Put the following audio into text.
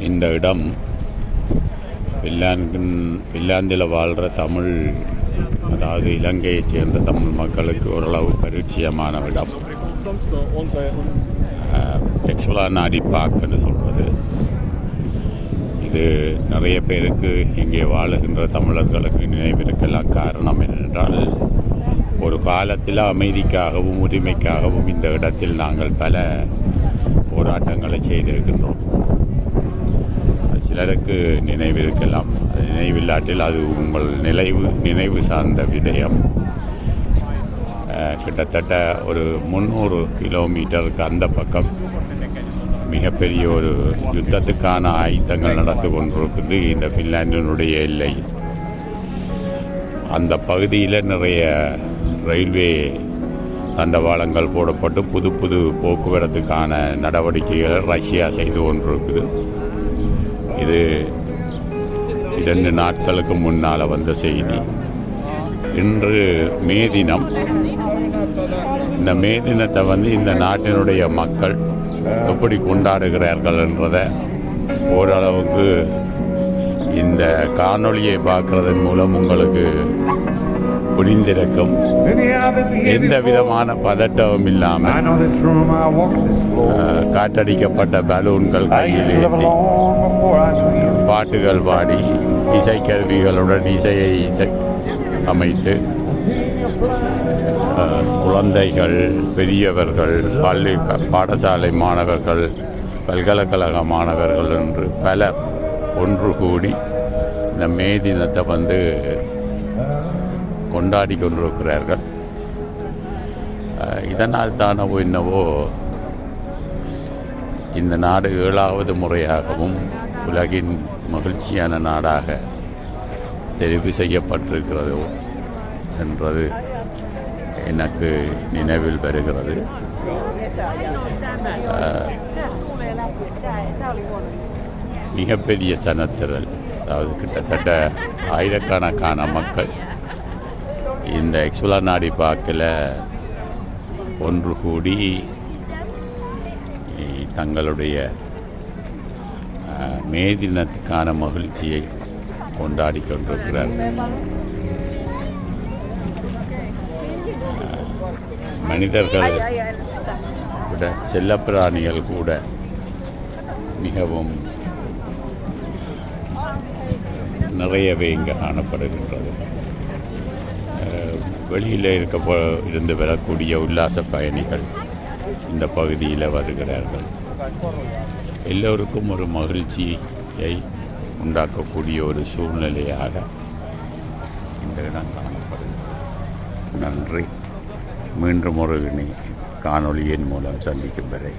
இந்த இடம் பின்லாந்தில் வாழ்கிற தமிழ், அதாவது இலங்கையைச் சேர்ந்த தமிழ் மக்களுக்கு ஓரளவு பரிச்சயமான இடம். எக்ஸ்பிளானாடி பார்க்குன்னு சொல்கிறது. இது நிறைய பேருக்கு இங்கே வாழுகின்ற தமிழர்களுக்கு நினைவிருக்கலாம். காரணம் என்னென்றால், ஒரு காலத்தில் அமைதிக்காகவும் உரிமைக்காகவும் இந்த இடத்தில் நாங்கள் பல போராட்டங்களை செய்திருக்கின்றோம். சிலருக்கு நினைவிருக்கலாம், அது நினைவில்லாட்டில் அது உங்கள் நினைவு சார்ந்த விடயம். கிட்டத்தட்ட ஒரு 300 கிலோமீட்டருக்கு அந்த பக்கம் மிகப்பெரிய ஒரு யுத்தத்துக்கான ஆயுதங்கள் நடந்து கொண்டிருக்குது இந்த பின்லாந்தினுடைய எல்லை. அந்த பகுதியில் நிறைய ரயில்வே தண்டவாளங்கள் போடப்பட்டு புது புது போக்குவரத்துக்கான நடவடிக்கைகளை ரஷ்யா செய்து கொண்டிருக்குது. இது 2 நாட்களுக்கு முன்னால் வந்த செய்தி. இன்று மே தினம். இந்த மே தினத்தை இந்த நாட்டினுடைய மக்கள் எப்படி கொண்டாடுகிறார்கள் என்றதை ஓரளவுக்கு இந்த காணொளியை பார்க்கறதன் மூலம் உங்களுக்கு புரிந்திருக்கும். எந்த விதமான பதட்டமும் இல்லாமல் காற்றடிக்கப்பட்ட பலூன்கள் கையில் ஏற்றி பாட்டுகள் பாடி இசைக்கருவிகளுடன் இசையை அமைத்து குழந்தைகள், பெரியவர்கள், பாடசாலை மாணவர்கள், பல்கலைக்கழக மாணவர்கள் என்று பலர் ஒன்று கூடி இந்த மே தினத்தை கொண்டாடி கொண்டிருக்கிறார்கள். இதனால் தானவோ என்னவோ இந்த நாடு 7வது முறையாகவும் உலகின் மகிழ்ச்சியான நாடாக தெரிவு செய்யப்பட்டிருக்கிறது என்றது எனக்கு நினைவில் வருகிறது. மிகப்பெரிய சனத்திரல், அதாவது கிட்டத்தட்ட ஆயிரக்கணக்கான மக்கள் இந்த எக்ஸ்பிளானாடி பார்க்கில் ஒன்று கூடி தங்களுடைய மே தினத்துக்கான மகிழ்ச்சியை கொண்டாடி கொண்டிருக்கிறார்கள். மனிதர்கள் கூட, செல்லப்பிராணிகள் கூட மிகவும் நிறையவே இங்கே காணப்படுகின்றது. வெளியில் இருந்து வரக்கூடிய உல்லாச பயணிகள் இந்த பகுதியில் வருகிறார்கள். எல்லோருக்கும் ஒரு மகிழ்ச்சியை உண்டாக்கக்கூடிய ஒரு சூழ்நிலையாக இந்த இடம் காணப்படுகிறது. நன்றி. மீண்டும் ஒரு காணொளியின் மூலம் சந்திக்கும் வரை